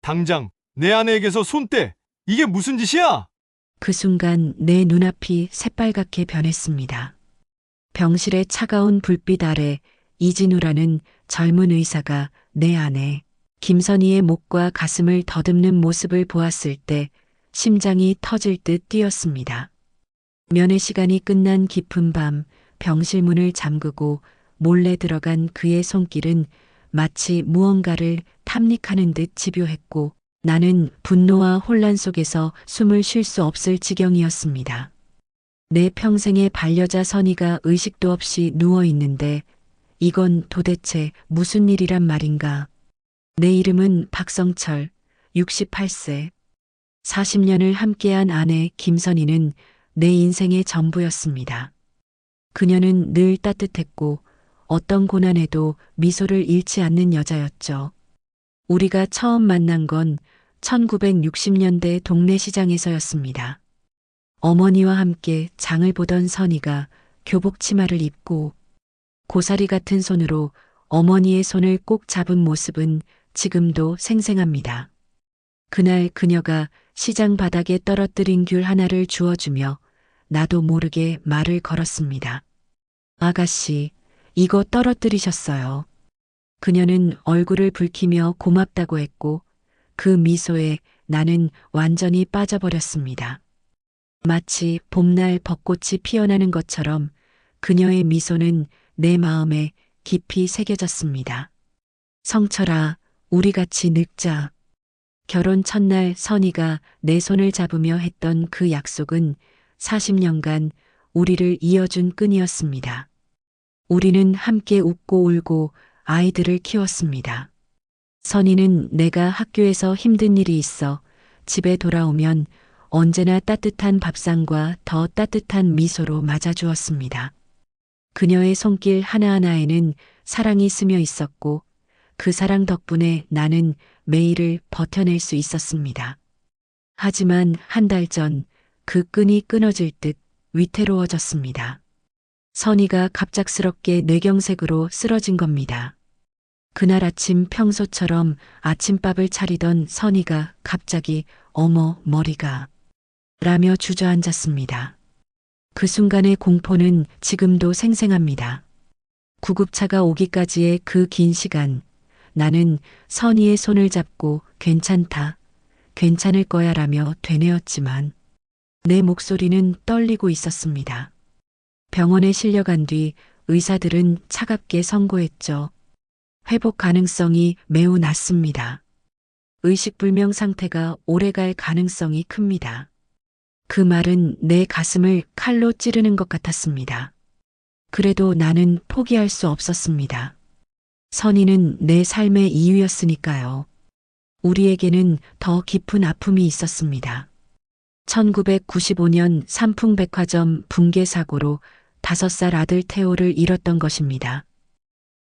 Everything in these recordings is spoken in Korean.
당장 내 아내에게서 손 떼! 이게 무슨 짓이야? 그 순간 내 눈앞이 새빨갛게 변했습니다. 병실의 차가운 불빛 아래 이진우라는 젊은 의사가 내 안에 김선희의 목과 가슴을 더듬는 모습을 보았을 때 심장이 터질 듯 뛰었습니다. 면회 시간이 끝난 깊은 밤 병실 문을 잠그고 몰래 들어간 그의 손길은 마치 무언가를 탐닉하는 듯 집요했고 나는 분노와 혼란 속에서 숨을 쉴 수 없을 지경이었습니다. 내 평생의 반려자 선이가 의식도 없이 누워 있는데 이건 도대체 무슨 일이란 말인가. 내 이름은 박성철, 68세. 40년을 함께한 아내 김선희는 내 인생의 전부였습니다. 그녀는 늘 따뜻했고 어떤 고난에도 미소를 잃지 않는 여자였죠. 우리가 처음 만난 건 1960년대 동네 시장에서였습니다. 어머니와 함께 장을 보던 선희가 교복 치마를 입고 고사리 같은 손으로 어머니의 손을 꼭 잡은 모습은 지금도 생생합니다. 그날 그녀가 시장 바닥에 떨어뜨린 귤 하나를 주워주며 나도 모르게 말을 걸었습니다. 아가씨, 이거 떨어뜨리셨어요. 그녀는 얼굴을 붉히며 고맙다고 했고 그 미소에 나는 완전히 빠져버렸습니다. 마치 봄날 벚꽃이 피어나는 것처럼 그녀의 미소는 내 마음에 깊이 새겨졌습니다. 성철아, 우리 같이 늙자. 결혼 첫날 선희가 내 손을 잡으며 했던 그 약속은 40년간 우리를 이어준 끈이었습니다. 우리는 함께 웃고 울고 아이들을 키웠습니다. 선희는 내가 학교에서 힘든 일이 있어 집에 돌아오면 언제나 따뜻한 밥상과 더 따뜻한 미소로 맞아주었습니다. 그녀의 손길 하나하나에는 사랑이 스며 있었고 그 사랑 덕분에 나는 매일을 버텨낼 수 있었습니다. 하지만 한 달 전 그 끈이 끊어질 듯 위태로워졌습니다. 선희가 갑작스럽게 뇌경색으로 쓰러진 겁니다. 그날 아침 평소처럼 아침밥을 차리던 선희가 갑자기 어머 머리가 라며 주저앉았습니다. 그 순간의 공포는 지금도 생생합니다. 구급차가 오기까지의 그 긴 시간 나는 선희의 손을 잡고 괜찮다, 괜찮을 거야 라며 되뇌었지만 내 목소리는 떨리고 있었습니다. 병원에 실려간 뒤 의사들은 차갑게 선고했죠. 회복 가능성이 매우 낮습니다. 의식불명 상태가 오래갈 가능성이 큽니다. 그 말은 내 가슴을 칼로 찌르는 것 같았습니다. 그래도 나는 포기할 수 없었습니다. 선희는 내 삶의 이유였으니까요. 우리에게는 더 깊은 아픔이 있었습니다. 1995년 삼풍백화점 붕괴 사고로 5살 아들 태호를 잃었던 것입니다.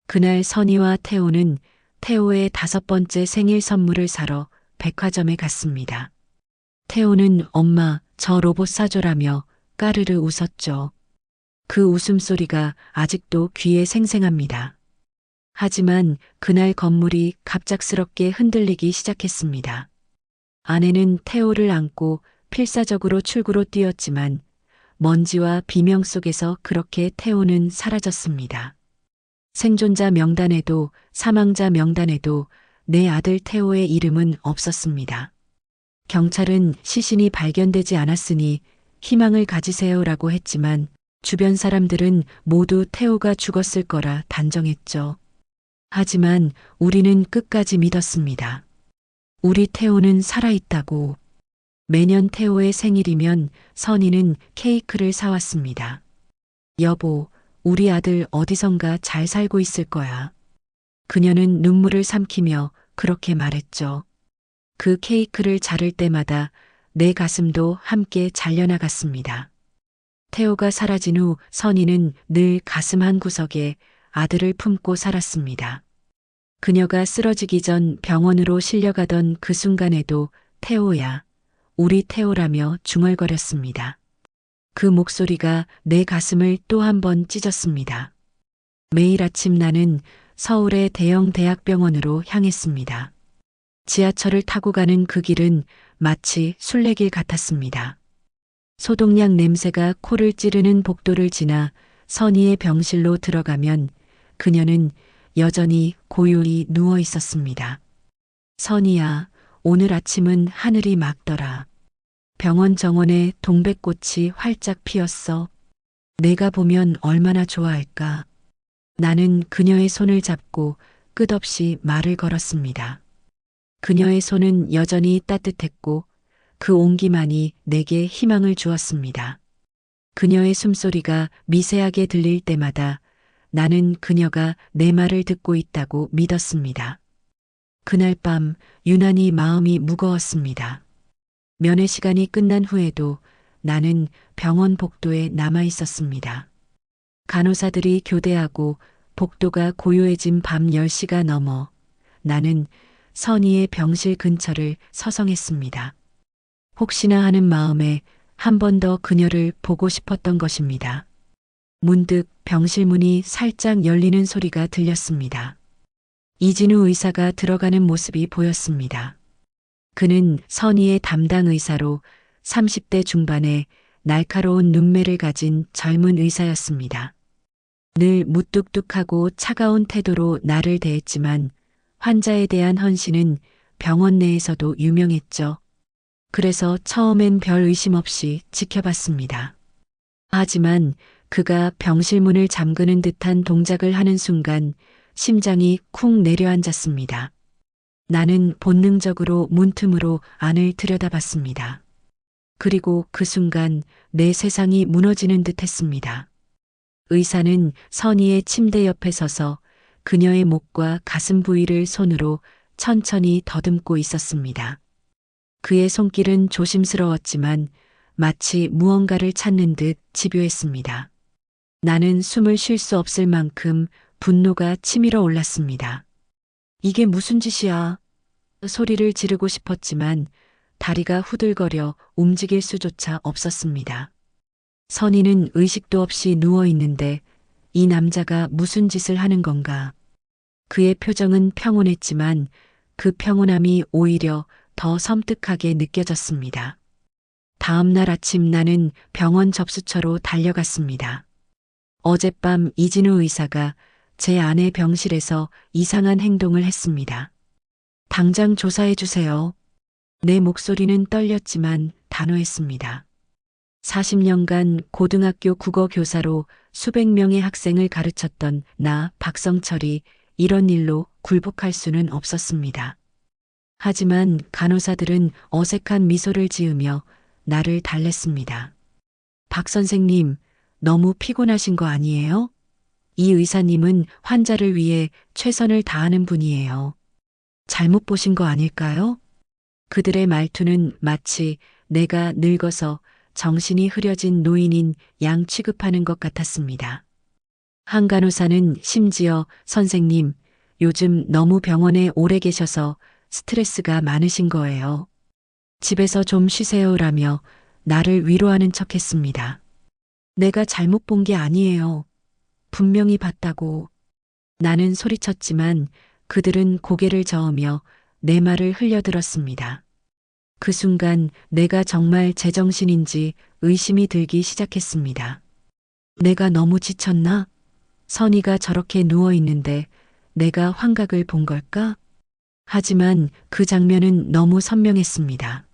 그날 선희와 태호는 태호의 5번째 생일 선물을 사러 백화점에 갔습니다. 태호는 엄마, 저 로봇 사줘라며 까르르 웃었죠. 그 웃음소리가 아직도 귀에 생생합니다. 하지만 그날 건물이 갑작스럽게 흔들리기 시작했습니다. 아내는 태호를 안고 필사적으로 출구로 뛰었지만 먼지와 비명 속에서 그렇게 태호는 사라졌습니다. 생존자 명단에도 사망자 명단에도 내 아들 태호의 이름은 없었습니다. 경찰은 시신이 발견되지 않았으니 희망을 가지세요라고 했지만 주변 사람들은 모두 태호가 죽었을 거라 단정했죠. 하지만 우리는 끝까지 믿었습니다. 우리 태호는 살아있다고. 매년 태호의 생일이면 선희는 케이크를 사왔습니다. 여보, 우리 아들 어디선가 잘 살고 있을 거야. 그녀는 눈물을 삼키며 그렇게 말했죠. 그 케이크를 자를 때마다 내 가슴도 함께 잘려나갔습니다. 태호가 사라진 후 선희는 늘 가슴 한구석에 아들을 품고 살았습니다. 그녀가 쓰러지기 전 병원으로 실려가던 그 순간에도 태호야, 우리 태호라며 중얼거렸습니다. 그 목소리가 내 가슴을 또 한 번 찢었습니다. 매일 아침 나는 서울의 대형 대학병원으로 향했습니다. 지하철을 타고 가는 그 길은 마치 순례길 같았습니다. 소독약 냄새가 코를 찌르는 복도를 지나 선희의 병실로 들어가면 그녀는 여전히 고요히 누워 있었습니다. 선희야, 오늘 아침은 하늘이 맑더라. 병원 정원에 동백꽃이 활짝 피었어. 내가 보면 얼마나 좋아할까. 나는 그녀의 손을 잡고 끝없이 말을 걸었습니다. 그녀의 손은 여전히 따뜻했고 그 온기만이 내게 희망을 주었습니다. 그녀의 숨소리가 미세하게 들릴 때마다 나는 그녀가 내 말을 듣고 있다고 믿었습니다. 그날 밤 유난히 마음이 무거웠습니다. 면회 시간이 끝난 후에도 나는 병원 복도에 남아 있었습니다. 간호사들이 교대하고 복도가 고요해진 밤 10시가 넘어 나는 선희의 병실 근처를 서성했습니다. 혹시나 하는 마음에 한 번 더 그녀를 보고 싶었던 것입니다. 문득 병실 문이 살짝 열리는 소리가 들렸습니다. 이진우 의사가 들어가는 모습이 보였습니다. 그는 선희의 담당 의사로 30대 중반의 날카로운 눈매를 가진 젊은 의사였습니다. 늘 무뚝뚝하고 차가운 태도로 나를 대했지만 환자에 대한 헌신은 병원 내에서도 유명했죠. 그래서 처음엔 별 의심 없이 지켜봤습니다. 하지만 그가 병실 문을 잠그는 듯한 동작을 하는 순간 심장이 쿵 내려앉았습니다. 나는 본능적으로 문틈으로 안을 들여다봤습니다. 그리고 그 순간 내 세상이 무너지는 듯 했습니다. 의사는 선희의 침대 옆에 서서 그녀의 목과 가슴 부위를 손으로 천천히 더듬고 있었습니다. 그의 손길은 조심스러웠지만 마치 무언가를 찾는 듯 집요했습니다. 나는 숨을 쉴 수 없을 만큼 분노가 치밀어 올랐습니다. 이게 무슨 짓이야? 소리를 지르고 싶었지만 다리가 후들거려 움직일 수조차 없었습니다. 선희는 의식도 없이 누워 있는데 이 남자가 무슨 짓을 하는 건가? 그의 표정은 평온했지만 그 평온함이 오히려 더 섬뜩하게 느껴졌습니다. 다음 날 아침 나는 병원 접수처로 달려갔습니다. 어젯밤 이진우 의사가 제 아내 병실에서 이상한 행동을 했습니다. 당장 조사해 주세요. 내 목소리는 떨렸지만 단호했습니다. 40년간 고등학교 국어 교사로 수백 명의 학생을 가르쳤던 나 박성철이 이런 일로 굴복할 수는 없었습니다. 하지만 간호사들은 어색한 미소를 지으며 나를 달랬습니다. 박 선생님, 너무 피곤하신 거 아니에요? 이 의사님은 환자를 위해 최선을 다하는 분이에요. 잘못 보신 거 아닐까요? 그들의 말투는 마치 내가 늙어서 정신이 흐려진 노인인 양 취급하는 것 같았습니다. 한 간호사는 심지어 선생님, 요즘 너무 병원에 오래 계셔서 스트레스가 많으신 거예요. 집에서 좀 쉬세요라며 나를 위로하는 척 했습니다. 내가 잘못 본 게 아니에요. 분명히 봤다고. 나는 소리쳤지만 그들은 고개를 저으며 내 말을 흘려들었습니다. 그 순간 내가 정말 제정신인지 의심이 들기 시작했습니다. 내가 너무 지쳤나? 선희가 저렇게 누워 있는데 내가 환각을 본 걸까? 하지만 그 장면은 너무 선명했습니다.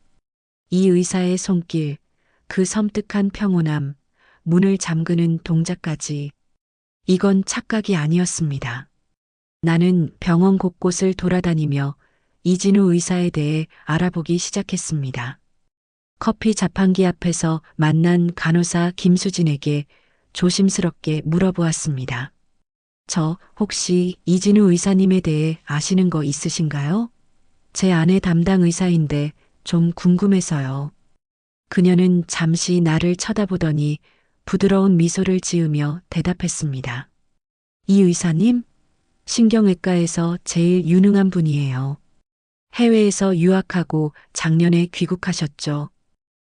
이 의사의 손길, 그 섬뜩한 평온함, 문을 잠그는 동작까지. 이건 착각이 아니었습니다. 나는 병원 곳곳을 돌아다니며 이진우 의사에 대해 알아보기 시작했습니다. 커피 자판기 앞에서 만난 간호사 김수진에게 조심스럽게 물어보았습니다. 저 혹시 이진우 의사님에 대해 아시는 거 있으신가요? 제 아내 담당 의사인데 좀 궁금해서요. 그녀는 잠시 나를 쳐다보더니 부드러운 미소를 지으며 대답했습니다. 이 의사님? 신경외과에서 제일 유능한 분이에요. 해외에서 유학하고 작년에 귀국하셨죠.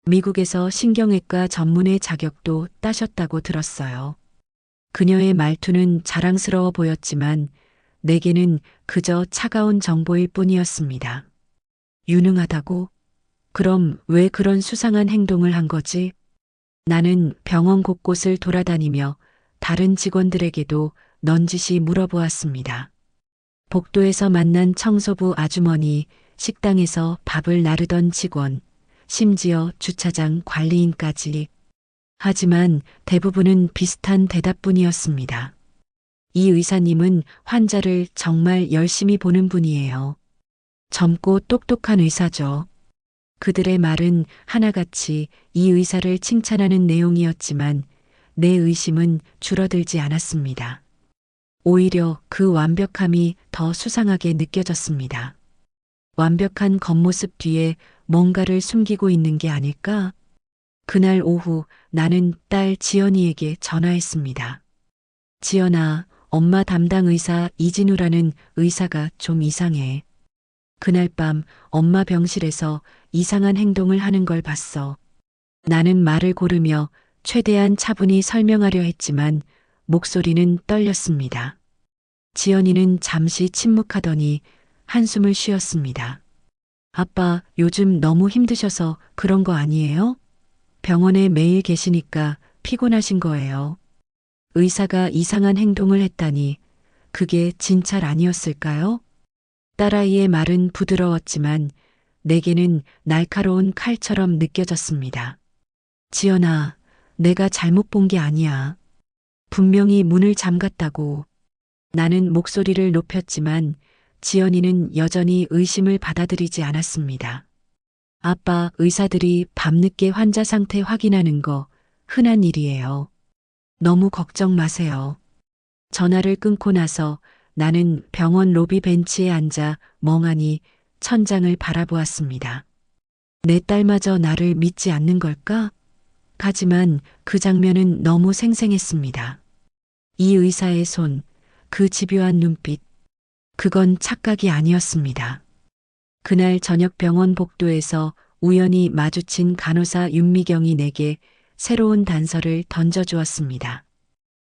미국에서 신경외과 전문의 자격도 따셨다고 들었어요. 그녀의 말투는 자랑스러워 보였지만 내게는 그저 차가운 정보일 뿐이었습니다. 유능하다고? 그럼 왜 그런 수상한 행동을 한 거지? 나는 병원 곳곳을 돌아다니며 다른 직원들에게도 넌지시 물어보았습니다. 복도에서 만난 청소부 아주머니, 식당에서 밥을 나르던 직원, 심지어 주차장 관리인까지. 하지만 대부분은 비슷한 대답뿐이었습니다. 이 의사님은 환자를 정말 열심히 보는 분이에요. 젊고 똑똑한 의사죠. 그들의 말은 하나같이 이 의사를 칭찬하는 내용이었지만 내 의심은 줄어들지 않았습니다. 오히려 그 완벽함이 더 수상하게 느껴졌습니다. 완벽한 겉모습 뒤에 뭔가를 숨기고 있는 게 아닐까? 그날 오후 나는 딸 지연이에게 전화했습니다. 지연아, 엄마 담당 의사 이진우라는 의사가 좀 이상해. 그날 밤 엄마 병실에서 이상한 행동을 하는 걸 봤어. 나는 말을 고르며 최대한 차분히 설명하려 했지만 목소리는 떨렸습니다. 지연이는 잠시 침묵하더니 한숨을 쉬었습니다. 아빠, 요즘 너무 힘드셔서 그런 거 아니에요? 병원에 매일 계시니까 피곤하신 거예요. 의사가 이상한 행동을 했다니 그게 진찰 아니었을까요? 딸아이의 말은 부드러웠지만 내게는 날카로운 칼처럼 느껴졌습니다. 지연아, 내가 잘못 본 게 아니야. 분명히 문을 잠갔다고. 나는 목소리를 높였지만 지연이는 여전히 의심을 받아들이지 않았습니다. 아빠, 의사들이 밤늦게 환자 상태 확인하는 거 흔한 일이에요. 너무 걱정 마세요. 전화를 끊고 나서 나는 병원 로비 벤치에 앉아 멍하니 천장을 바라보았습니다. 내 딸마저 나를 믿지 않는 걸까? 하지만 그 장면은 너무 생생했습니다. 이 의사의 손, 그 집요한 눈빛, 그건 착각이 아니었습니다. 그날 저녁 병원 복도에서 우연히 마주친 간호사 윤미경이 내게 새로운 단서를 던져주었습니다.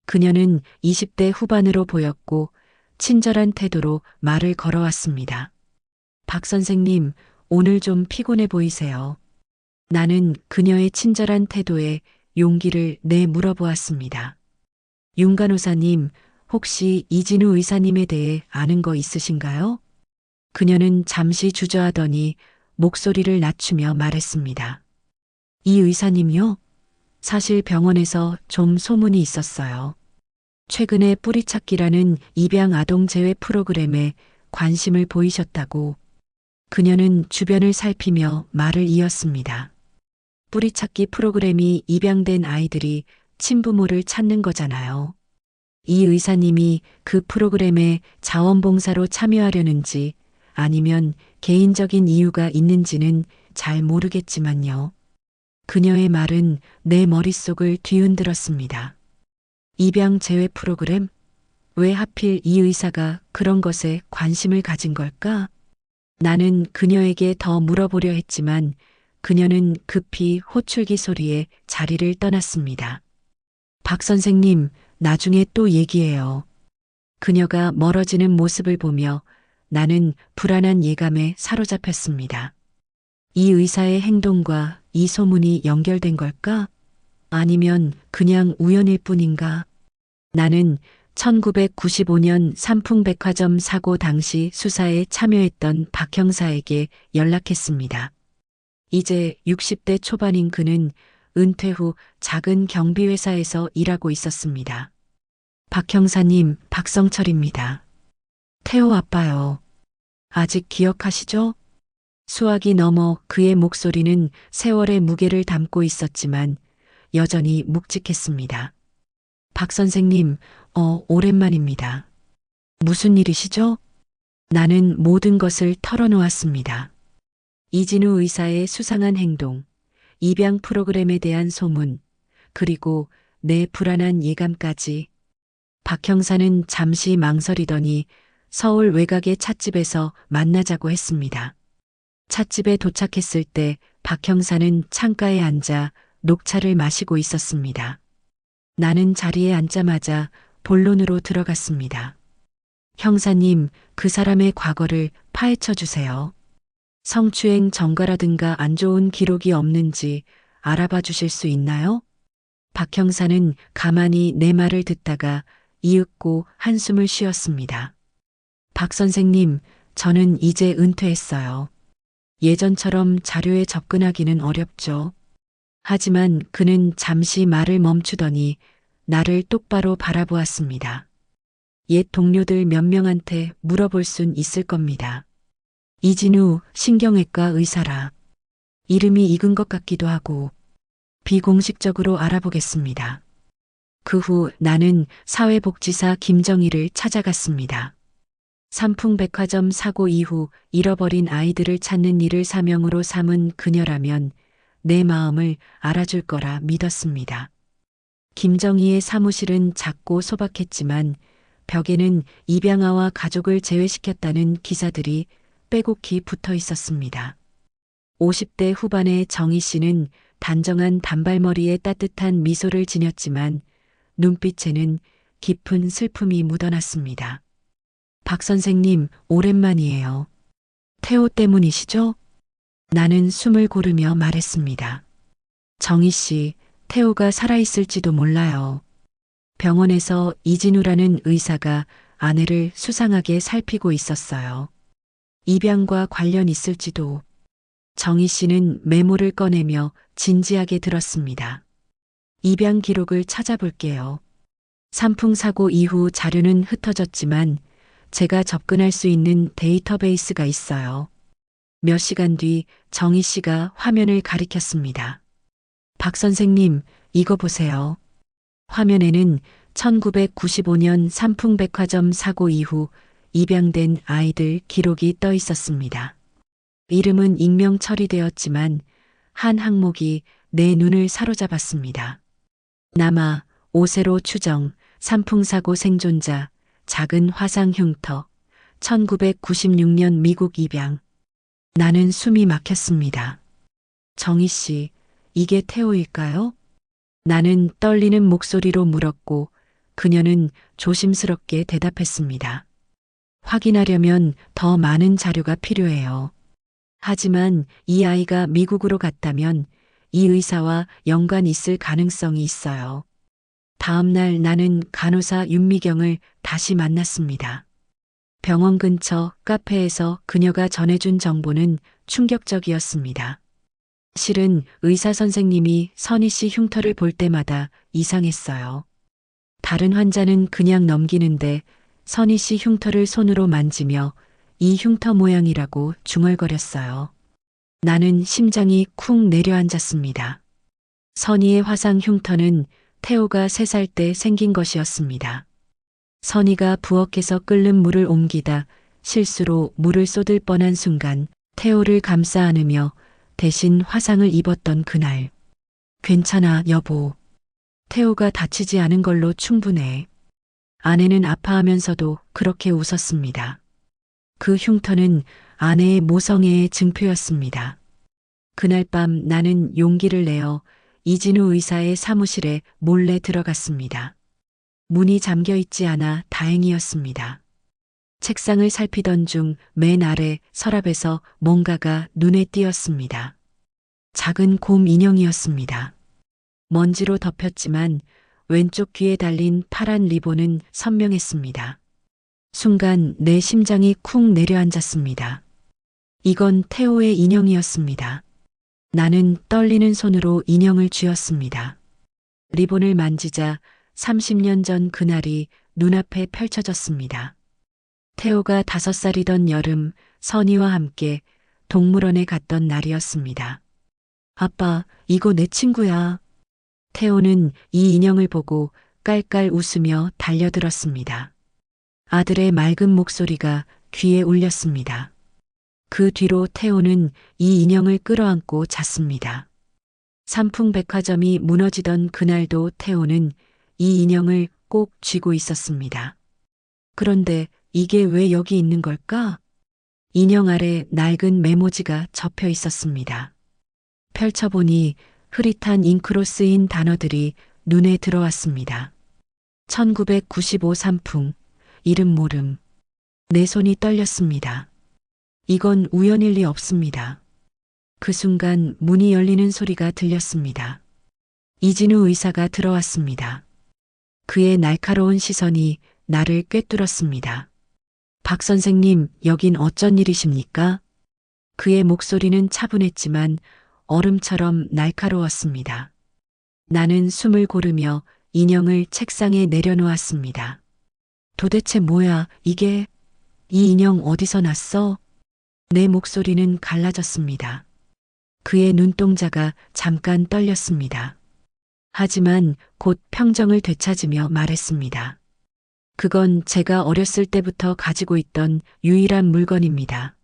그녀는 20대 후반으로 보였고 친절한 태도로 말을 걸어왔습니다. 박 선생님, 오늘 좀 피곤해 보이세요. 나는 그녀의 친절한 태도에 용기를 내 물어보았습니다. 윤 간호사님, 혹시 이진우 의사님에 대해 아는 거 있으신가요? 그녀는 잠시 주저하더니 목소리를 낮추며 말했습니다. 이 의사님요? 사실 병원에서 좀 소문이 있었어요. 최근에 뿌리찾기라는 입양 아동 재회 프로그램에 관심을 보이셨다고. 그녀는 주변을 살피며 말을 이었습니다. 뿌리찾기 프로그램이 입양된 아이들이 친부모를 찾는 거잖아요. 이 의사님이 그 프로그램에 자원봉사로 참여하려는지 아니면 개인적인 이유가 있는지는 잘 모르겠지만요. 그녀의 말은 내 머릿속을 뒤흔들었습니다. 입양 재회 프로그램? 왜 하필 이 의사가 그런 것에 관심을 가진 걸까? 나는 그녀에게 더 물어보려 했지만 그녀는 급히 호출기 소리에 자리를 떠났습니다. 박 선생님, 나중에 또 얘기해요. 그녀가 멀어지는 모습을 보며 나는 불안한 예감에 사로잡혔습니다. 이 의사의 행동과 이 소문이 연결된 걸까? 아니면 그냥 우연일 뿐인가? 나는 1995년 삼풍백화점 사고 당시 수사에 참여했던 박 형사에게 연락했습니다. 이제 60대 초반인 그는 은퇴 후 작은 경비회사에서 일하고 있었습니다. 박 형사님, 박성철입니다. 태호 아빠요. 아직 기억하시죠? 수학이 넘어 그의 목소리는 세월의 무게를 담고 있었지만 여전히 묵직했습니다. 박 선생님, 오랜만입니다. 무슨 일이시죠? 나는 모든 것을 털어놓았습니다. 이진우 의사의 수상한 행동, 입양 프로그램에 대한 소문, 그리고 내 불안한 예감까지. 박 형사는 잠시 망설이더니 서울 외곽의 찻집에서 만나자고 했습니다. 찻집에 도착했을 때 박 형사는 창가에 앉아 녹차를 마시고 있었습니다. 나는 자리에 앉자마자 본론으로 들어갔습니다. 형사님, 그 사람의 과거를 파헤쳐 주세요. 성추행 전과라든가 안 좋은 기록이 없는지 알아봐 주실 수 있나요? 박 형사는 가만히 내 말을 듣다가 이윽고 한숨을 쉬었습니다. 박 선생님, 저는 이제 은퇴했어요. 예전처럼 자료에 접근하기는 어렵죠. 하지만 그는 잠시 말을 멈추더니 나를 똑바로 바라보았습니다. 옛 동료들 몇 명한테 물어볼 순 있을 겁니다. 이진우 신경외과 의사라. 이름이 익은 것 같기도 하고 비공식적으로 알아보겠습니다. 그 후 나는 사회복지사 김정희를 찾아갔습니다. 삼풍백화점 사고 이후 잃어버린 아이들을 찾는 일을 사명으로 삼은 그녀라면 내 마음을 알아줄 거라 믿었습니다. 김정희의 사무실은 작고 소박했지만 벽에는 입양아와 가족을 제외시켰다는 기사들이 빼곡히 붙어 있었습니다. 50대 후반의 정희 씨는 단정한 단발머리에 따뜻한 미소를 지녔지만 눈빛에는 깊은 슬픔이 묻어났습니다. 박 선생님, 오랜만이에요. 태호 때문이시죠? 나는 숨을 고르며 말했습니다. 정희 씨, 태호가 살아있을지도 몰라요. 병원에서 이진우라는 의사가 아내를 수상하게 살피고 있었어요. 입양과 관련 있을지도. 정희 씨는 메모를 꺼내며 진지하게 들었습니다. 입양 기록을 찾아볼게요. 산풍 사고 이후 자료는 흩어졌지만 제가 접근할 수 있는 데이터베이스가 있어요. 몇 시간 뒤 정희 씨가 화면을 가리켰습니다. 박 선생님, 이거 보세요. 화면에는 1995년 삼풍백화점 사고 이후 입양된 아이들 기록이 떠 있었습니다. 이름은 익명 처리되었지만 한 항목이 내 눈을 사로잡았습니다. 남아, 오세로 추정, 삼풍사고 생존자, 작은 화상 흉터, 1996년 미국 입양. 나는 숨이 막혔습니다. 정희 씨, 이게 태호일까요? 나는 떨리는 목소리로 물었고 그녀는 조심스럽게 대답했습니다. 확인하려면 더 많은 자료가 필요해요. 하지만 이 아이가 미국으로 갔다면 이 의사와 연관이 있을 가능성이 있어요. 다음 날 나는 간호사 윤미경을 다시 만났습니다. 병원 근처 카페에서 그녀가 전해준 정보는 충격적이었습니다. 실은 의사 선생님이 선희 씨 흉터를 볼 때마다 이상했어요. 다른 환자는 그냥 넘기는데 선희 씨 흉터를 손으로 만지며 이 흉터 모양이라고 중얼거렸어요. 나는 심장이 쿵 내려앉았습니다. 선희의 화상 흉터는 태호가 3살 때 생긴 것이었습니다. 선희가 부엌에서 끓는 물을 옮기다 실수로 물을 쏟을 뻔한 순간 태호를 감싸 안으며 대신 화상을 입었던 그날. 괜찮아, 여보. 태호가 다치지 않은 걸로 충분해. 아내는 아파하면서도 그렇게 웃었습니다. 그 흉터는 아내의 모성애의 증표였습니다. 그날 밤 나는 용기를 내어 이진우 의사의 사무실에 몰래 들어갔습니다. 문이 잠겨 있지 않아 다행이었습니다. 책상을 살피던 중 맨 아래 서랍에서 뭔가가 눈에 띄었습니다. 작은 곰 인형이었습니다. 먼지로 덮였지만 왼쪽 귀에 달린 파란 리본은 선명했습니다. 순간 내 심장이 쿵 내려앉았습니다. 이건 태호의 인형이었습니다. 나는 떨리는 손으로 인형을 쥐었습니다. 리본을 만지자 30년 전 그날이 눈앞에 펼쳐졌습니다. 태호가 5살이던 여름 선희와 함께 동물원에 갔던 날이었습니다. 아빠, 이거 내 친구야. 태호는 이 인형을 보고 깔깔 웃으며 달려들었습니다. 아들의 맑은 목소리가 귀에 울렸습니다. 그 뒤로 태호는 이 인형을 끌어안고 잤습니다. 삼풍백화점이 무너지던 그날도 태호는 이 인형을 꼭 쥐고 있었습니다. 그런데 이게 왜 여기 있는 걸까? 인형 아래 낡은 메모지가 접혀 있었습니다. 펼쳐보니 흐릿한 잉크로 쓰인 단어들이 눈에 들어왔습니다. 1995 삼풍, 이름 모름. 내 손이 떨렸습니다. 이건 우연일 리 없습니다. 그 순간 문이 열리는 소리가 들렸습니다. 이진우 의사가 들어왔습니다. 그의 날카로운 시선이 나를 꿰뚫었습니다. 박 선생님, 여긴 어쩐 일이십니까? 그의 목소리는 차분했지만 얼음처럼 날카로웠습니다. 나는 숨을 고르며 인형을 책상에 내려놓았습니다. 도대체 뭐야, 이게? 이 인형 어디서 났어? 내 목소리는 갈라졌습니다. 그의 눈동자가 잠깐 떨렸습니다. 하지만 곧 평정을 되찾으며 말했습니다. 그건 제가 어렸을 때부터 가지고 있던 유일한 물건입니다.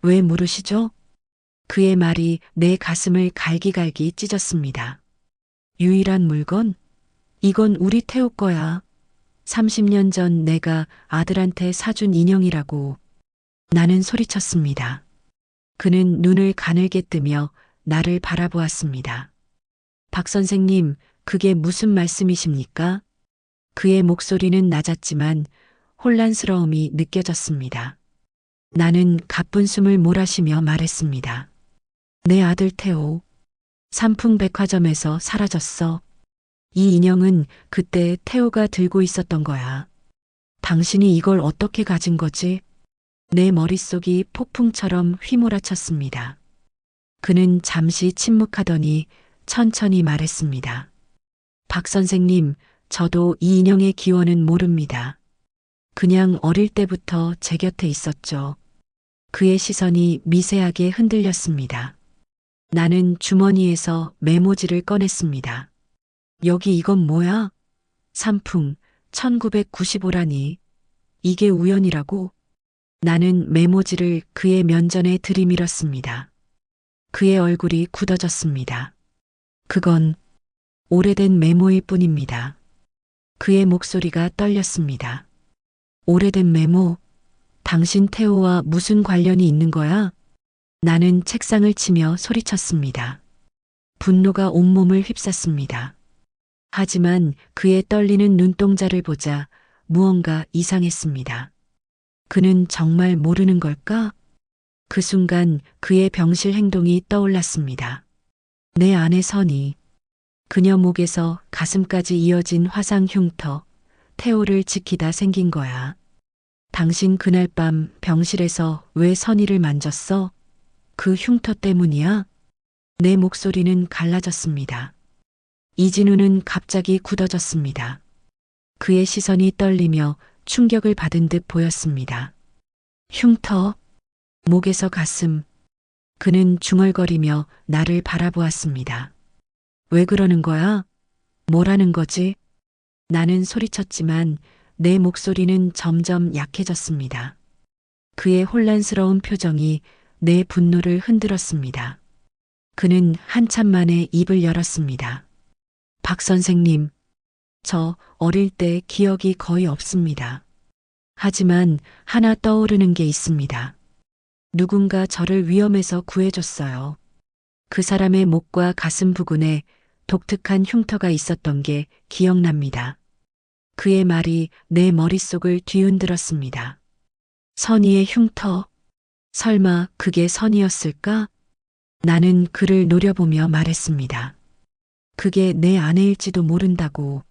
왜 물으시죠? 그의 말이 내 가슴을 갈기갈기 찢었습니다. 유일한 물건? 이건 우리 태우 거야. 30년 전 내가 아들한테 사준 인형이라고. 나는 소리쳤습니다. 그는 눈을 가늘게 뜨며 나를 바라보았습니다. 박 선생님, 그게 무슨 말씀이십니까? 그의 목소리는 낮았지만 혼란스러움이 느껴졌습니다. 나는 가쁜 숨을 몰아쉬며 말했습니다. 내 아들 태호, 삼풍백화점에서 사라졌어. 이 인형은 그때 태호가 들고 있었던 거야. 당신이 이걸 어떻게 가진 거지? 내 머릿속이 폭풍처럼 휘몰아쳤습니다. 그는 잠시 침묵하더니 천천히 말했습니다. 박 선생님, 저도 이 인형의 기원은 모릅니다. 그냥 어릴 때부터 제 곁에 있었죠. 그의 시선이 미세하게 흔들렸습니다. 나는 주머니에서 메모지를 꺼냈습니다. 여기 이건 뭐야? 삼풍 1995라니. 이게 우연이라고? 나는 메모지를 그의 면전에 들이밀었습니다. 그의 얼굴이 굳어졌습니다. 그건 오래된 메모일 뿐입니다. 그의 목소리가 떨렸습니다. 오래된 메모? 당신 태호와 무슨 관련이 있는 거야? 나는 책상을 치며 소리쳤습니다. 분노가 온몸을 휩쌌습니다. 하지만 그의 떨리는 눈동자를 보자 무언가 이상했습니다. 그는 정말 모르는 걸까? 그 순간 그의 병실 행동이 떠올랐습니다. 내 안의 선이, 그녀 목에서 가슴까지 이어진 화상 흉터, 태호를 지키다 생긴 거야. 당신 그날 밤 병실에서 왜 선의를 만졌어? 그 흉터 때문이야? 내 목소리는 갈라졌습니다. 이진우는 갑자기 굳어졌습니다. 그의 시선이 떨리며 충격을 받은 듯 보였습니다. 흉터, 목에서 가슴. 그는 중얼거리며 나를 바라보았습니다. 왜 그러는 거야? 뭐라는 거지? 나는 소리쳤지만 내 목소리는 점점 약해졌습니다. 그의 혼란스러운 표정이 내 분노를 흔들었습니다. 그는 한참 만에 입을 열었습니다. 박 선생님, 저 어릴 때 기억이 거의 없습니다. 하지만 하나 떠오르는 게 있습니다. 누군가 저를 위험에서 구해줬어요. 그 사람의 목과 가슴 부근에 독특한 흉터가 있었던 게 기억납니다. 그의 말이 내 머릿속을 뒤흔들었습니다. 선의의 흉터? 설마 그게 선의였을까? 나는 그를 노려보며 말했습니다. 그게 내 아내일지도 모른다고.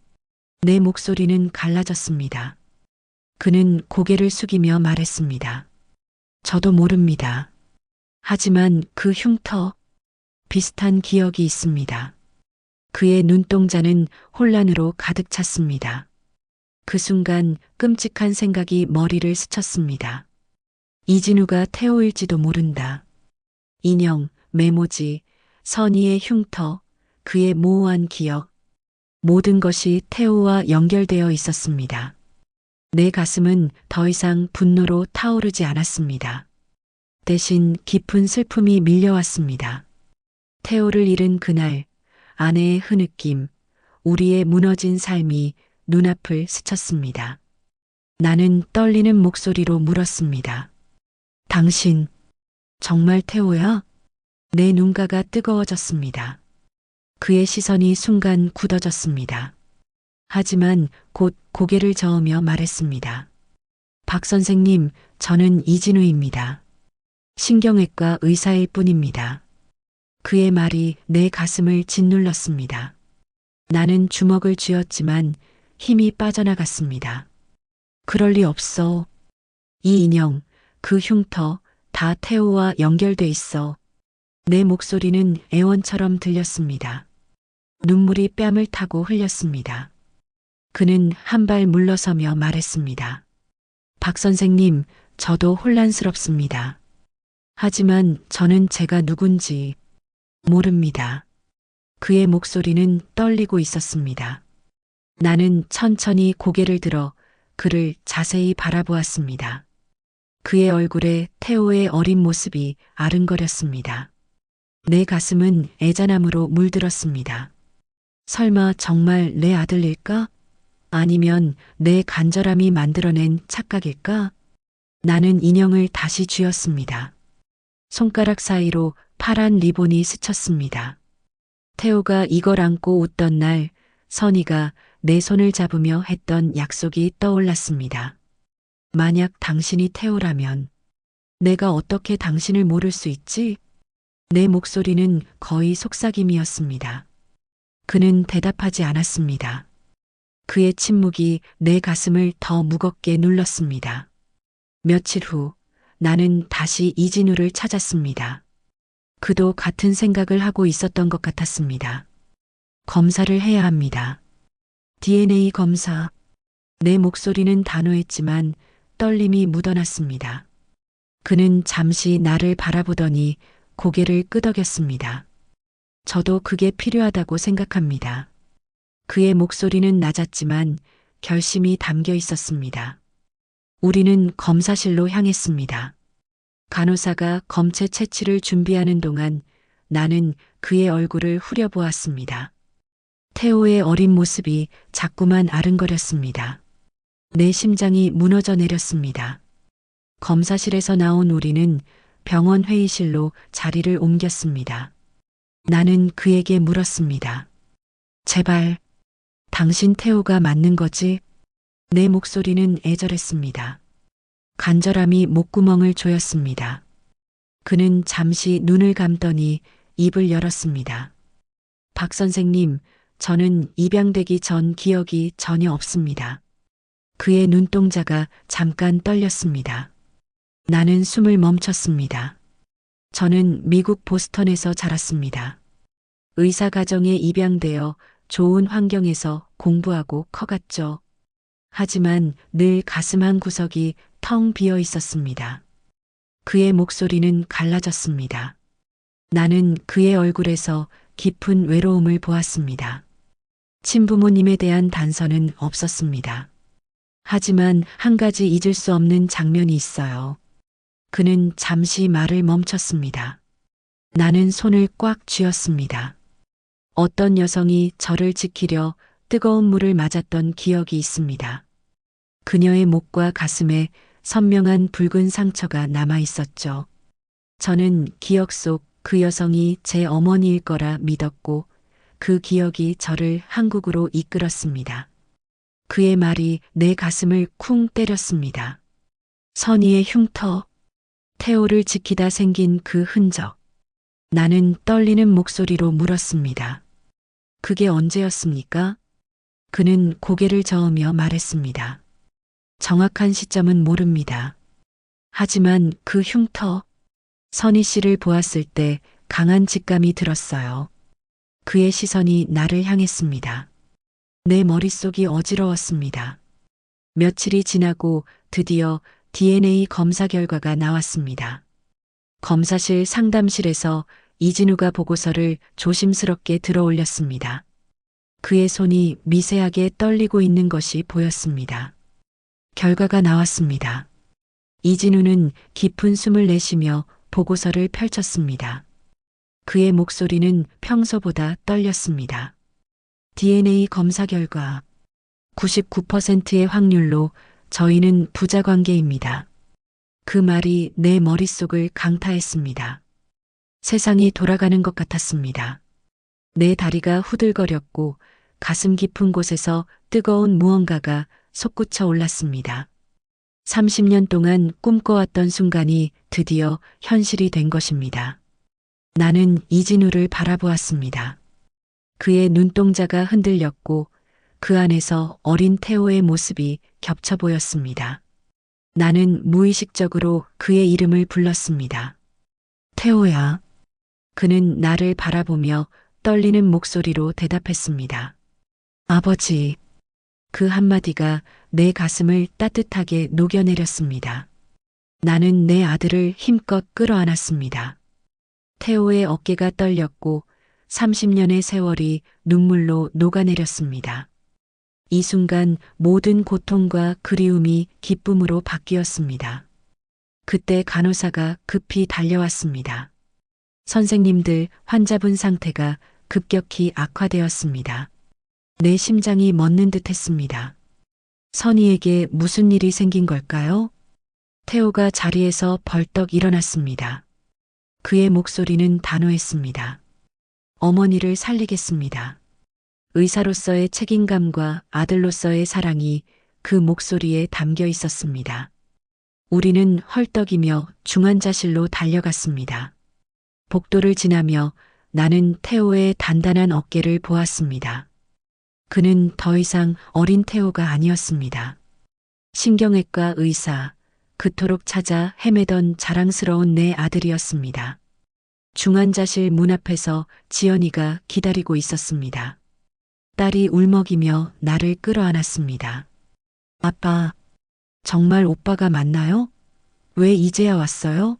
내 목소리는 갈라졌습니다. 그는 고개를 숙이며 말했습니다. 저도 모릅니다. 하지만 그 흉터, 비슷한 기억이 있습니다. 그의 눈동자는 혼란으로 가득 찼습니다. 그 순간 끔찍한 생각이 머리를 스쳤습니다. 이진우가 태호일지도 모른다. 인형, 메모지, 선의의 흉터, 그의 모호한 기억, 모든 것이 태호와 연결되어 있었습니다. 내 가슴은 더 이상 분노로 타오르지 않았습니다. 대신 깊은 슬픔이 밀려왔습니다. 태호를 잃은 그날, 아내의 흐느낌, 우리의 무너진 삶이 눈앞을 스쳤습니다. 나는 떨리는 목소리로 물었습니다. 당신, 정말 태호야? 내 눈가가 뜨거워졌습니다. 그의 시선이 순간 굳어졌습니다. 하지만 곧 고개를 저으며 말했습니다. 박 선생님, 저는 이진우입니다. 신경외과 의사일 뿐입니다. 그의 말이 내 가슴을 짓눌렀습니다. 나는 주먹을 쥐었지만 힘이 빠져나갔습니다. 그럴 리 없어. 이 인형, 그 흉터, 다 태호와 연결돼 있어. 내 목소리는 애원처럼 들렸습니다. 눈물이 뺨을 타고 흘렸습니다. 그는 한 발 물러서며 말했습니다. 박 선생님, 저도 혼란스럽습니다. 하지만 저는 제가 누군지 모릅니다. 그의 목소리는 떨리고 있었습니다. 나는 천천히 고개를 들어 그를 자세히 바라보았습니다. 그의 얼굴에 태호의 어린 모습이 아른거렸습니다. 내 가슴은 애잔함으로 물들었습니다. 설마 정말 내 아들일까? 아니면 내 간절함이 만들어낸 착각일까? 나는 인형을 다시 쥐었습니다. 손가락 사이로 파란 리본이 스쳤습니다. 태호가 이걸 안고 웃던 날 선이가 내 손을 잡으며 했던 약속이 떠올랐습니다. 만약 당신이 태호라면 내가 어떻게 당신을 모를 수 있지? 내 목소리는 거의 속삭임이었습니다. 그는 대답하지 않았습니다. 그의 침묵이 내 가슴을 더 무겁게 눌렀습니다. 며칠 후 나는 다시 이진우를 찾았습니다. 그도 같은 생각을 하고 있었던 것 같았습니다. 검사를 해야 합니다. DNA 검사. 내 목소리는 단호했지만 떨림이 묻어났습니다. 그는 잠시 나를 바라보더니 고개를 끄덕였습니다. 저도 그게 필요하다고 생각합니다. 그의 목소리는 낮았지만 결심이 담겨 있었습니다. 우리는 검사실로 향했습니다. 간호사가 검체 채취를 준비하는 동안 나는 그의 얼굴을 후려보았습니다. 태호의 어린 모습이 자꾸만 아른거렸습니다. 내 심장이 무너져 내렸습니다. 검사실에서 나온 우리는 병원 회의실로 자리를 옮겼습니다. 나는 그에게 물었습니다. 제발, 당신 태호가 맞는 거지? 내 목소리는 애절했습니다. 간절함이 목구멍을 조였습니다. 그는 잠시 눈을 감더니 입을 열었습니다. 박 선생님, 저는 입양되기 전 기억이 전혀 없습니다. 그의 눈동자가 잠깐 떨렸습니다. 나는 숨을 멈췄습니다. 저는 미국 보스턴에서 자랐습니다. 의사 가정에 입양되어 좋은 환경에서 공부하고 커갔죠. 하지만 늘 가슴 한 구석이 텅 비어 있었습니다. 그의 목소리는 갈라졌습니다. 나는 그의 얼굴에서 깊은 외로움을 보았습니다. 친부모님에 대한 단서는 없었습니다. 하지만 한 가지 잊을 수 없는 장면이 있어요. 그는 잠시 말을 멈췄습니다. 나는 손을 꽉 쥐었습니다. 어떤 여성이 저를 지키려 뜨거운 물을 맞았던 기억이 있습니다. 그녀의 목과 가슴에 선명한 붉은 상처가 남아 있었죠. 저는 기억 속 그 여성이 제 어머니일 거라 믿었고 그 기억이 저를 한국으로 이끌었습니다. 그의 말이 내 가슴을 쿵 때렸습니다. 선의의 흉터, 태호를 지키다 생긴 그 흔적. 나는 떨리는 목소리로 물었습니다. 그게 언제였습니까? 그는 고개를 저으며 말했습니다. 정확한 시점은 모릅니다. 하지만 그 흉터, 선희 씨를 보았을 때 강한 직감이 들었어요. 그의 시선이 나를 향했습니다. 내 머릿속이 어지러웠습니다. 며칠이 지나고 드디어 DNA 검사 결과가 나왔습니다. 검사실 상담실에서 이진우가 보고서를 조심스럽게 들어 올렸습니다. 그의 손이 미세하게 떨리고 있는 것이 보였습니다. 결과가 나왔습니다. 이진우는 깊은 숨을 내쉬며 보고서를 펼쳤습니다. 그의 목소리는 평소보다 떨렸습니다. DNA 검사 결과 99%의 확률로 저희는 부자 관계입니다. 그 말이 내 머릿속을 강타했습니다. 세상이 돌아가는 것 같았습니다. 내 다리가 후들거렸고 가슴 깊은 곳에서 뜨거운 무언가가 솟구쳐 올랐습니다. 30년 동안 꿈꿔왔던 순간이 드디어 현실이 된 것입니다. 나는 이진우를 바라보았습니다. 그의 눈동자가 흔들렸고 그 안에서 어린 태호의 모습이 겹쳐 보였습니다. 나는 무의식적으로 그의 이름을 불렀습니다. 태호야. 그는 나를 바라보며 떨리는 목소리로 대답했습니다. 아버지. 그 한마디가 내 가슴을 따뜻하게 녹여내렸습니다. 나는 내 아들을 힘껏 끌어안았습니다. 태호의 어깨가 떨렸고 30년의 세월이 눈물로 녹아내렸습니다. 이 순간 모든 고통과 그리움이 기쁨으로 바뀌었습니다. 그때 간호사가 급히 달려왔습니다. 선생님들, 환자분 상태가 급격히 악화되었습니다. 내 심장이 멎는 듯 했습니다. 선희에게 무슨 일이 생긴 걸까요? 태호가 자리에서 벌떡 일어났습니다. 그의 목소리는 단호했습니다. 어머니를 살리겠습니다. 의사로서의 책임감과 아들로서의 사랑이 그 목소리에 담겨 있었습니다. 우리는 헐떡이며 중환자실로 달려갔습니다. 복도를 지나며 나는 태호의 단단한 어깨를 보았습니다. 그는 더 이상 어린 태호가 아니었습니다. 신경외과 의사, 그토록 찾아 헤매던 자랑스러운 내 아들이었습니다. 중환자실 문 앞에서 지연이가 기다리고 있었습니다. 딸이 울먹이며 나를 끌어안았습니다. 아빠, 정말 오빠가 맞나요? 왜 이제야 왔어요?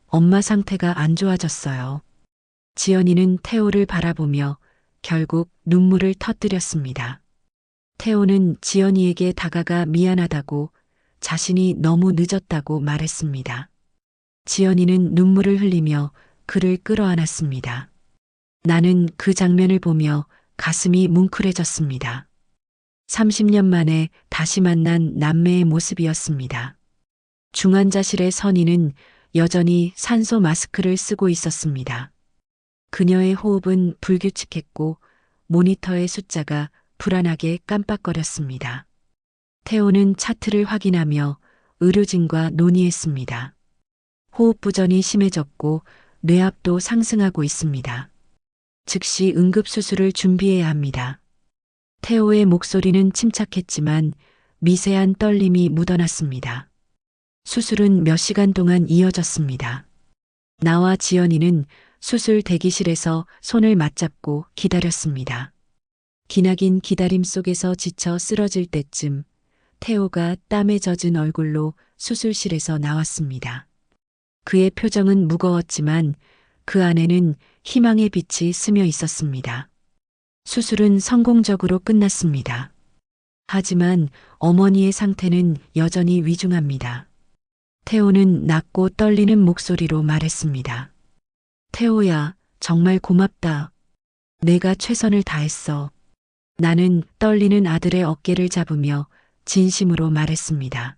엄마 상태가 안 좋아졌어요. 지연이는 태호를 바라보며 결국 눈물을 터뜨렸습니다. 태호는 지연이에게 다가가 미안하다고, 자신이 너무 늦었다고 말했습니다. 지연이는 눈물을 흘리며 그를 끌어안았습니다. 나는 그 장면을 보며 가슴이 뭉클해졌습니다. 30년 만에 다시 만난 남매의 모습이었습니다. 중환자실의 선희는 여전히 산소 마스크를 쓰고 있었습니다. 그녀의 호흡은 불규칙했고 모니터의 숫자가 불안하게 깜빡거렸습니다. 태호는 차트를 확인하며 의료진과 논의했습니다. 호흡 부전이 심해졌고 뇌압도 상승하고 있습니다. 즉시 응급수술을 준비해야 합니다. 태호의 목소리는 침착했지만 미세한 떨림이 묻어났습니다. 수술은 몇 시간 동안 이어졌습니다. 나와 지연이는 수술 대기실에서 손을 맞잡고 기다렸습니다. 기나긴 기다림 속에서 지쳐 쓰러질 때쯤 태호가 땀에 젖은 얼굴로 수술실에서 나왔습니다. 그의 표정은 무거웠지만 그 안에는 희망의 빛이 스며 있었습니다. 수술은 성공적으로 끝났습니다. 하지만 어머니의 상태는 여전히 위중합니다. 태호는 낮고 떨리는 목소리로 말했습니다. 태호야, 정말 고맙다. 내가 최선을 다했어. 나는 떨리는 아들의 어깨를 잡으며 진심으로 말했습니다.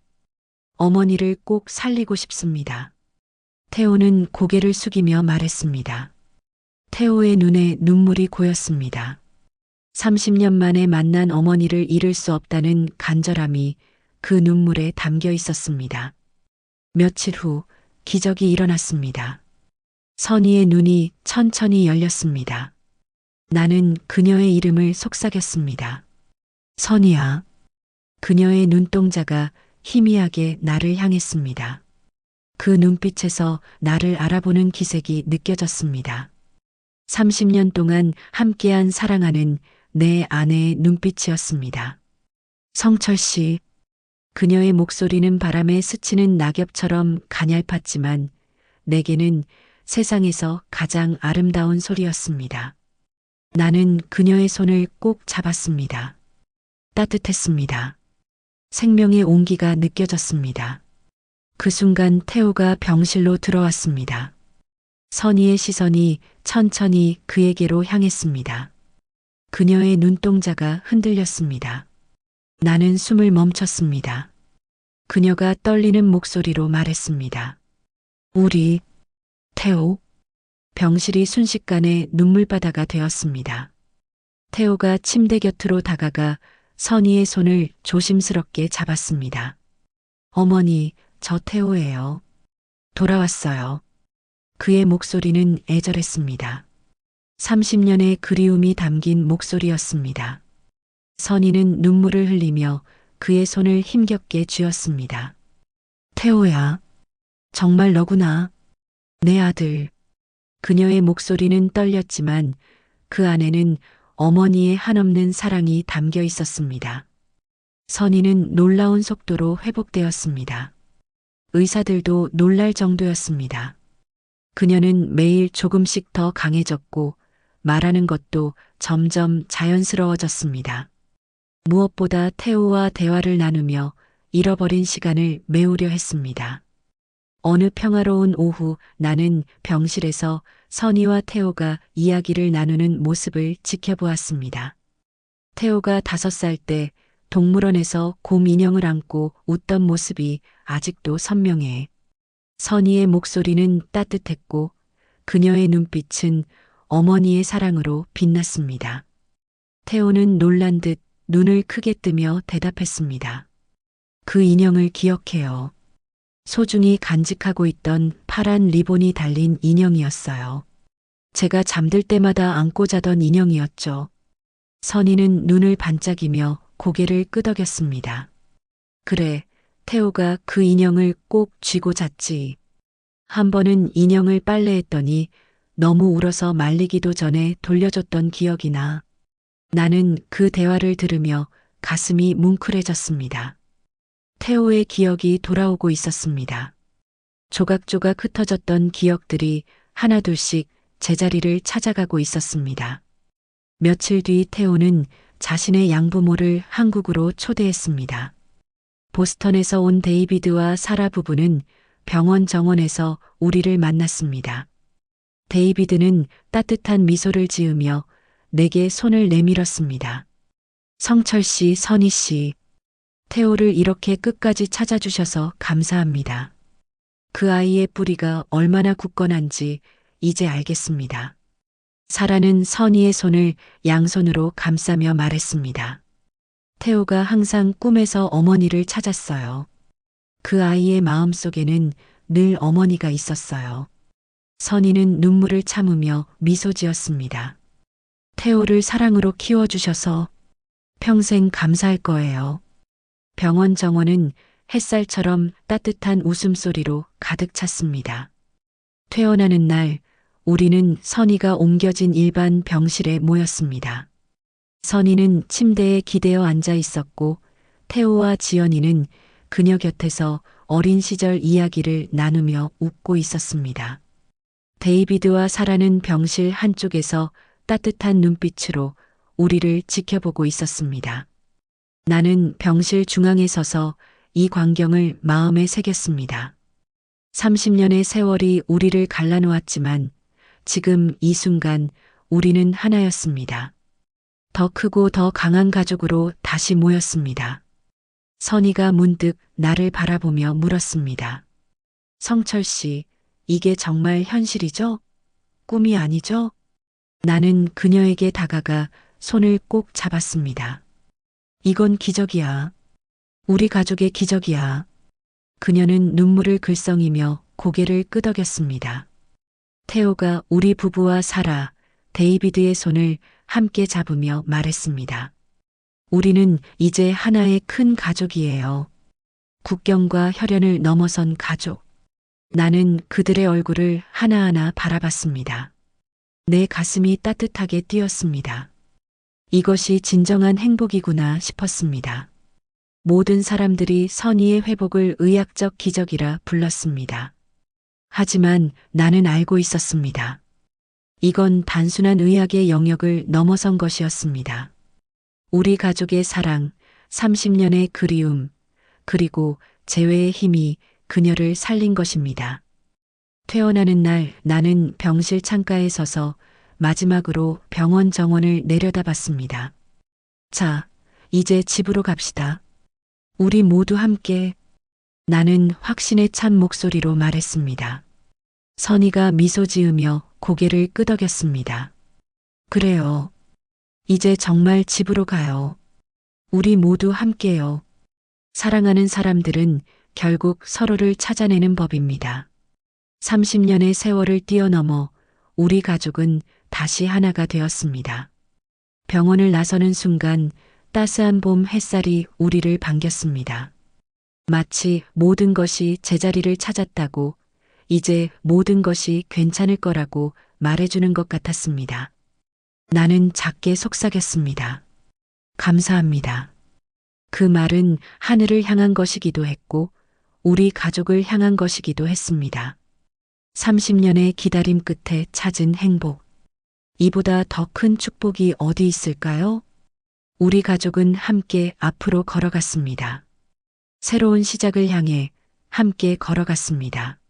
어머니를 꼭 살리고 싶습니다. 태호는 고개를 숙이며 말했습니다. 태호의 눈에 눈물이 고였습니다. 30년 만에 만난 어머니를 잃을 수 없다는 간절함이 그 눈물에 담겨 있었습니다. 며칠 후 기적이 일어났습니다. 선희의 눈이 천천히 열렸습니다. 나는 그녀의 이름을 속삭였습니다. 선희야. 그녀의 눈동자가 희미하게 나를 향했습니다. 그 눈빛에서 나를 알아보는 기색이 느껴졌습니다. 30년 동안 함께한 사랑하는 내 아내의 눈빛이었습니다. 성철 씨. 그녀의 목소리는 바람에 스치는 낙엽처럼 가냘팠지만 내게는 세상에서 가장 아름다운 소리였습니다. 나는 그녀의 손을 꼭 잡았습니다. 따뜻했습니다. 생명의 온기가 느껴졌습니다. 그 순간 태호가 병실로 들어왔습니다. 선희의 시선이 천천히 그에게로 향했습니다. 그녀의 눈동자가 흔들렸습니다. 나는 숨을 멈췄습니다. 그녀가 떨리는 목소리로 말했습니다. 우리, 태호. 병실이 순식간에 눈물바다가 되었습니다. 태호가 침대 곁으로 다가가 선희의 손을 조심스럽게 잡았습니다. 어머니, 저 태호예요. 돌아왔어요. 그의 목소리는 애절했습니다. 30년의 그리움이 담긴 목소리였습니다. 선희는 눈물을 흘리며 그의 손을 힘겹게 쥐었습니다. 태호야, 정말 너구나. 내 아들. 그녀의 목소리는 떨렸지만 그 안에는 어머니의 한없는 사랑이 담겨 있었습니다. 선희는 놀라운 속도로 회복되었습니다. 의사들도 놀랄 정도였습니다. 그녀는 매일 조금씩 더 강해졌고 말하는 것도 점점 자연스러워졌습니다. 무엇보다 태호와 대화를 나누며 잃어버린 시간을 메우려 했습니다. 어느 평화로운 오후 나는 병실에서 선희와 태호가 이야기를 나누는 모습을 지켜보았습니다. 태호가 5살 때 동물원에서 곰 인형을 안고 웃던 모습이 아직도 선명해. 선희의 목소리는 따뜻했고 그녀의 눈빛은 어머니의 사랑으로 빛났습니다. 태호는 놀란 듯 눈을 크게 뜨며 대답했습니다. 그 인형을 기억해요. 소중히 간직하고 있던 파란 리본이 달린 인형이었어요. 제가 잠들 때마다 안고 자던 인형이었죠. 선희는 눈을 반짝이며 고개를 끄덕였습니다. 그래, 태호가 그 인형을 꼭 쥐고 잤지. 한 번은 인형을 빨래했더니 너무 울어서 말리기도 전에 돌려줬던 기억이 나. 나는 그 대화를 들으며 가슴이 뭉클해졌습니다. 태호의 기억이 돌아오고 있었습니다. 조각조각 흩어졌던 기억들이 하나둘씩 제자리를 찾아가고 있었습니다. 며칠 뒤 태호는 자신의 양부모를 한국으로 초대했습니다. 보스턴에서 온 데이비드와 사라 부부는 병원 정원에서 우리를 만났습니다. 데이비드는 따뜻한 미소를 지으며 내게 손을 내밀었습니다. 성철 씨, 선희 씨, 태호를 이렇게 끝까지 찾아주셔서 감사합니다. 그 아이의 뿌리가 얼마나 굳건한지 이제 알겠습니다. 사라는 선희의 손을 양손으로 감싸며 말했습니다. 태호가 항상 꿈에서 어머니를 찾았어요. 그 아이의 마음속에는 늘 어머니가 있었어요. 선희는 눈물을 참으며 미소 지었습니다. 태호를 사랑으로 키워주셔서 평생 감사할 거예요. 병원 정원은 햇살처럼 따뜻한 웃음소리로 가득 찼습니다. 퇴원하는 날 우리는 선희가 옮겨진 일반 병실에 모였습니다. 선희는 침대에 기대어 앉아 있었고 태호와 지연이는 그녀 곁에서 어린 시절 이야기를 나누며 웃고 있었습니다. 데이비드와 사라는 병실 한쪽에서 따뜻한 눈빛으로 우리를 지켜보고 있었습니다. 나는 병실 중앙에 서서 이 광경을 마음에 새겼습니다. 30년의 세월이 우리를 갈라놓았지만 지금 이 순간 우리는 하나였습니다. 더 크고 더 강한 가족으로 다시 모였습니다. 선희가 문득 나를 바라보며 물었습니다. 성철 씨, 이게 정말 현실이죠? 꿈이 아니죠? 나는 그녀에게 다가가 손을 꼭 잡았습니다. 이건 기적이야. 우리 가족의 기적이야. 그녀는 눈물을 글썽이며 고개를 끄덕였습니다. 태호가 우리 부부와 사라, 데이비드의 손을 함께 잡으며 말했습니다. 우리는 이제 하나의 큰 가족이에요. 국경과 혈연을 넘어선 가족. 나는 그들의 얼굴을 하나하나 바라봤습니다. 내 가슴이 따뜻하게 뛰었습니다. 이것이 진정한 행복이구나 싶었습니다. 모든 사람들이 선희의 회복을 의학적 기적이라 불렀습니다. 하지만 나는 알고 있었습니다. 이건 단순한 의학의 영역을 넘어선 것이었습니다. 우리 가족의 사랑, 30년의 그리움, 그리고 재회의 힘이 그녀를 살린 것입니다. 퇴원하는 날 나는 병실 창가에 서서 마지막으로 병원 정원을 내려다봤습니다. 자, 이제 집으로 갑시다. 우리 모두 함께. 나는 확신에 찬 목소리로 말했습니다. 선희가 미소 지으며 고개를 끄덕였습니다. 그래요. 이제 정말 집으로 가요. 우리 모두 함께요. 사랑하는 사람들은 결국 서로를 찾아내는 법입니다. 30년의 세월을 뛰어넘어 우리 가족은 다시 하나가 되었습니다. 병원을 나서는 순간 따스한 봄 햇살이 우리를 반겼습니다. 마치 모든 것이 제자리를 찾았다고, 이제 모든 것이 괜찮을 거라고 말해주는 것 같았습니다. 나는 작게 속삭였습니다. 감사합니다. 그 말은 하늘을 향한 것이기도 했고, 우리 가족을 향한 것이기도 했습니다. 30년의 기다림 끝에 찾은 행복. 이보다 더 큰 축복이 어디 있을까요? 우리 가족은 함께 앞으로 걸어갔습니다. 새로운 시작을 향해 함께 걸어갔습니다.